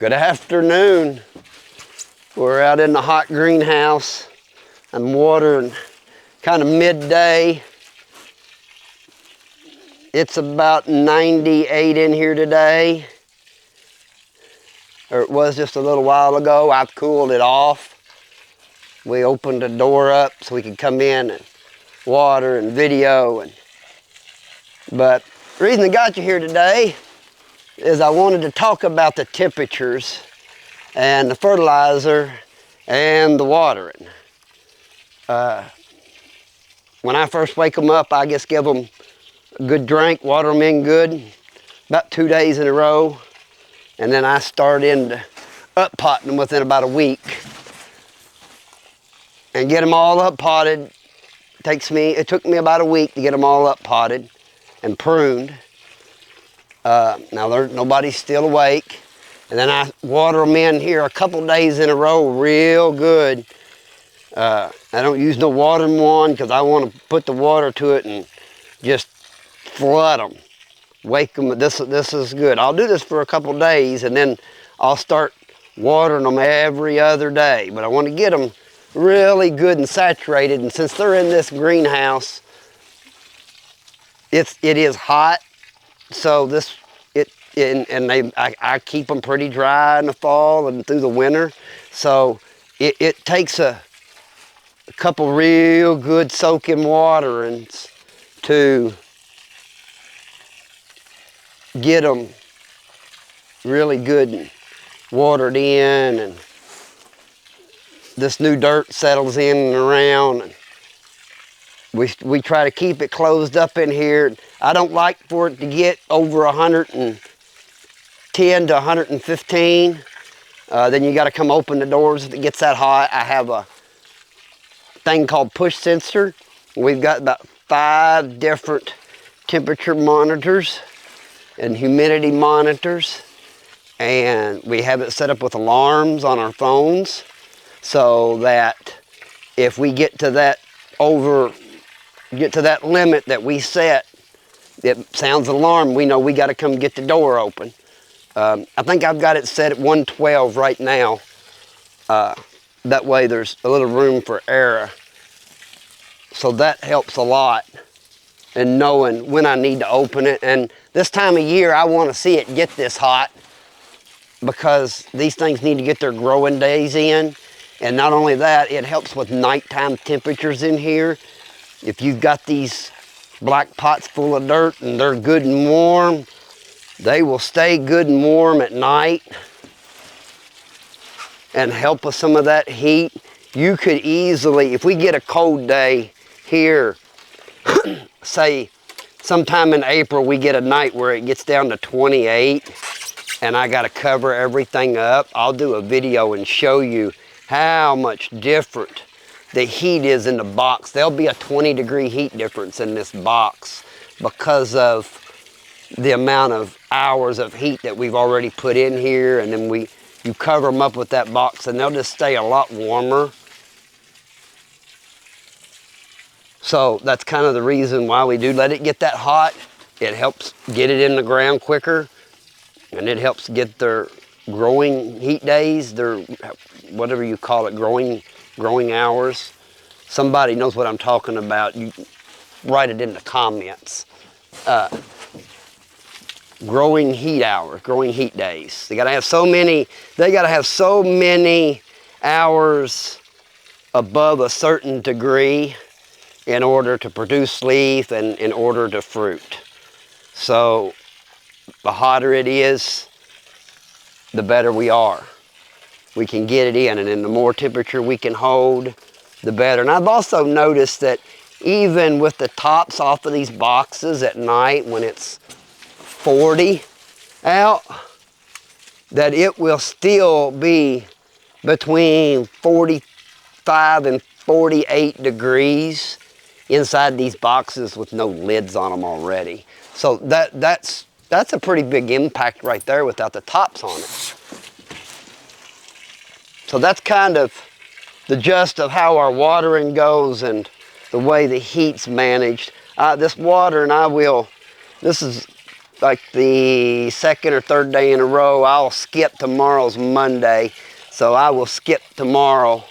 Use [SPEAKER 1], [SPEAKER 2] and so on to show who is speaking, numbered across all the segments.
[SPEAKER 1] Good afternoon. We're out in the hot greenhouse. I'm watering kind of midday. It's about 98 in here today, or it was just a little while ago. I've cooled it off. We opened the door up so we could come in and water and video. But the reason I got you here today is I wanted to talk about the temperatures and the fertilizer and the watering. When I first wake them up, I just give them a good drink, water them in good, about 2 days in a row, and then I start into up potting them within about a week and get them all up potted. It took me about a week to get them all up potted and pruned. Now nobody's still awake, and then I water them in here a couple days in a row real good. I don't use no watering wand because I want to put the water to it and just flood them, wake them. This is good. I'll do this for a couple days, and then I'll start watering them every other day. But I want to get them really good and saturated, and since they're in this greenhouse, it is hot. So I keep them pretty dry in the fall and through the winter. So it takes a couple real good soaking waterings to get them really good and watered in, and this new dirt settles in and around. And we try to keep it closed up in here. I don't like for it to get over 110 to 115. Then you got to come open the doors if it gets that hot. I have a thing called push sensor. We've got about 5 different temperature monitors and humidity monitors, and we have it set up with alarms on our phones so that if we get to that limit that we set, it sounds an alarm. We know we got to come get the door open. I think I've got it set at 112 right now. That way there's a little room for error. So that helps a lot in knowing when I need to open it. And this time of year, I want to see it get this hot because these things need to get their growing days in. And not only that, it helps with nighttime temperatures in here. If you've got these black pots full of dirt and they're good and warm, they will stay good and warm at night and help with some of that heat. You could easily, if we get a cold day here, say sometime in April, we get a night where it gets down to 28 and I got to cover everything up. I'll do a video and show you how much different the heat is in the box. There'll be a 20-degree heat difference in this box because of the amount of hours of heat that we've already put in here, and then you cover them up with that box and they'll just stay a lot warmer. So that's kind of the reason why we do let it get that hot. It helps get it in the ground quicker, and it helps get their growing heat days, their whatever you call it, growing hours. Somebody knows what I'm talking about. You write it in the comments. Growing heat hours, growing heat days. They gotta have so many hours above a certain degree in order to produce leaf and in order to fruit. So the hotter it is, the better we are. We can get it in, and then the more temperature we can hold, the better. And I've also noticed that even with the tops off of these boxes at night when it's 40 out, that it will still be between 45 and 48 degrees inside these boxes with no lids on them already. So that's a pretty big impact right there without the tops on it. So that's kind of the gist of how our watering goes and the way the heat's managed. This water, and this is like the second or third day in a row. I'll skip tomorrow's Monday. So I will skip tomorrow.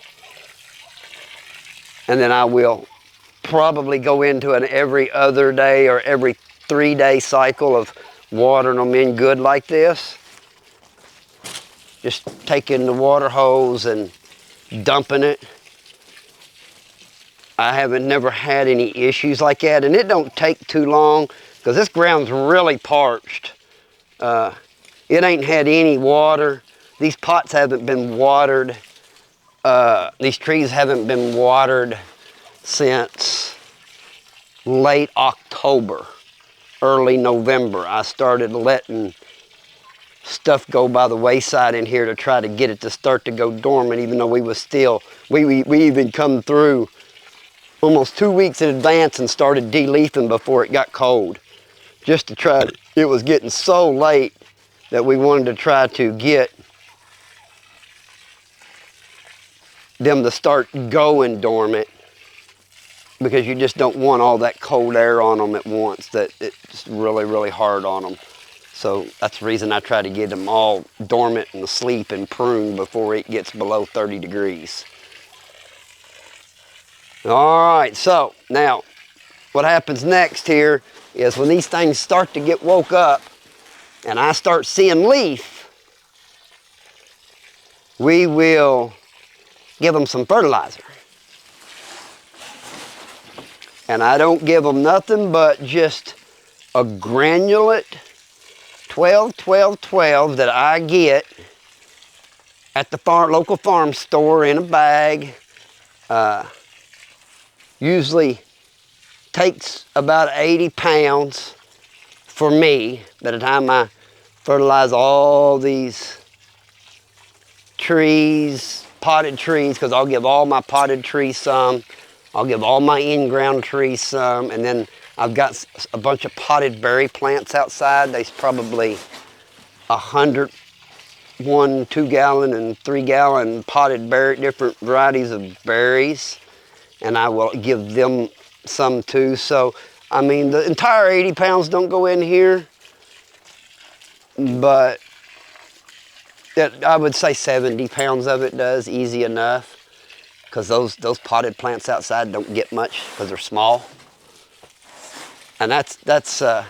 [SPEAKER 1] And then I will probably go into an every other day or every 3-day cycle of watering them in good like this. Just taking the water hose and dumping it. I haven't never had any issues like that, and it don't take too long because this ground's really parched. It ain't had any water. These pots haven't been watered. These trees haven't been watered since late October, early November. I started letting stuff go by the wayside in here to try to get it to start to go dormant, even though we even come through almost 2 weeks in advance and started de-leafing before it got cold. Just to try to, it was getting so late that we wanted to try to get them to start going dormant, because you just don't want all that cold air on them at once. That it's really, really hard on them. So that's the reason I try to get them all dormant and asleep and pruned before it gets below 30 degrees. All right, so now what happens next here is when these things start to get woke up and I start seeing leaf, we will give them some fertilizer. And I don't give them nothing but just a granulate 12-12-12 that I get at the local farm store in a bag. Usually takes about 80 pounds for me by the time I fertilize all these trees, potted trees, because I'll give all my potted trees some. I'll give all my in-ground trees some, and then I've got a bunch of potted berry plants outside. There's probably 100 1 2-gallon and 3-gallon potted berry, different varieties of berries, and I will give them some too. So, I mean, the entire 80 pounds don't go in here, but I would say 70 pounds of it does, easy enough, because those potted plants outside don't get much because they're small. And that's the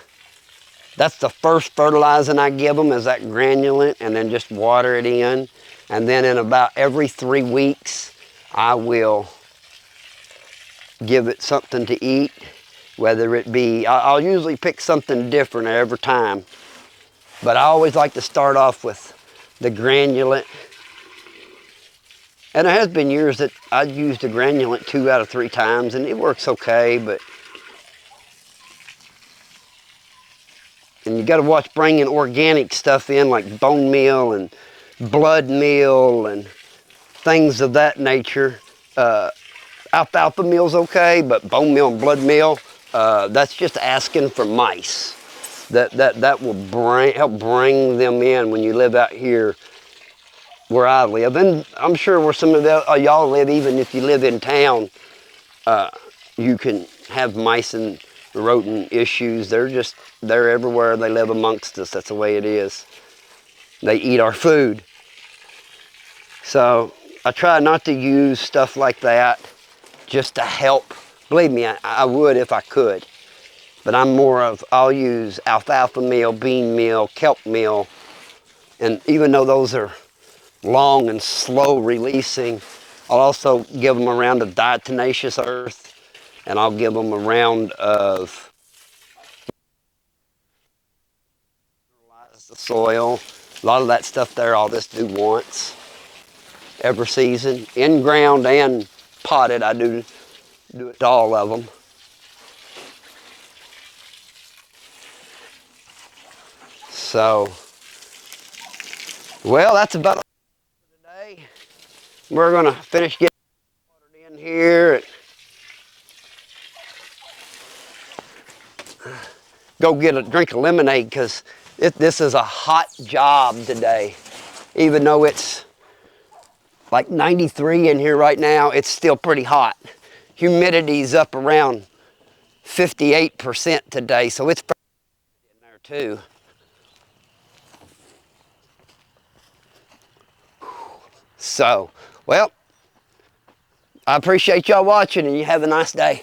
[SPEAKER 1] first fertilizing I give them, is that granulate, and then just water it in. And then in about every 3 weeks, I will give it something to eat, whether it be, I'll usually pick something different every time. But I always like to start off with the granulate. And there has been years that I've used the granulate 2 out of 3 times, and it works okay, but and you got to watch bringing organic stuff in, like bone meal and blood meal and things of that nature. Alfalfa meal's okay, but bone meal and blood meal, that's just asking for mice. That will help bring them in when you live out here where I live. And I'm sure where some of y'all live, even if you live in town, you can have mice and rodent issues. They're everywhere. They live amongst us. That's the way it is. They eat our food. So I try not to use stuff like that just to help. Believe me, I would if I could. But I'm more of, I'll use alfalfa meal, bean meal, kelp meal. And even though those are long and slow releasing, I'll also give them a round of diatomaceous earth, and I'll give them a round of the soil. A lot of that stuff there I'll just do once every season. In ground and potted, I do it to all of them. So, well, that's about all for today. We're gonna finish getting watered in here. Go get a drink of lemonade, because this is a hot job today. Even though it's like 93 in here right now, it's still pretty hot. Humidity's up around 58% today, so it's in there too. So, well, I appreciate y'all watching, and you have a nice day.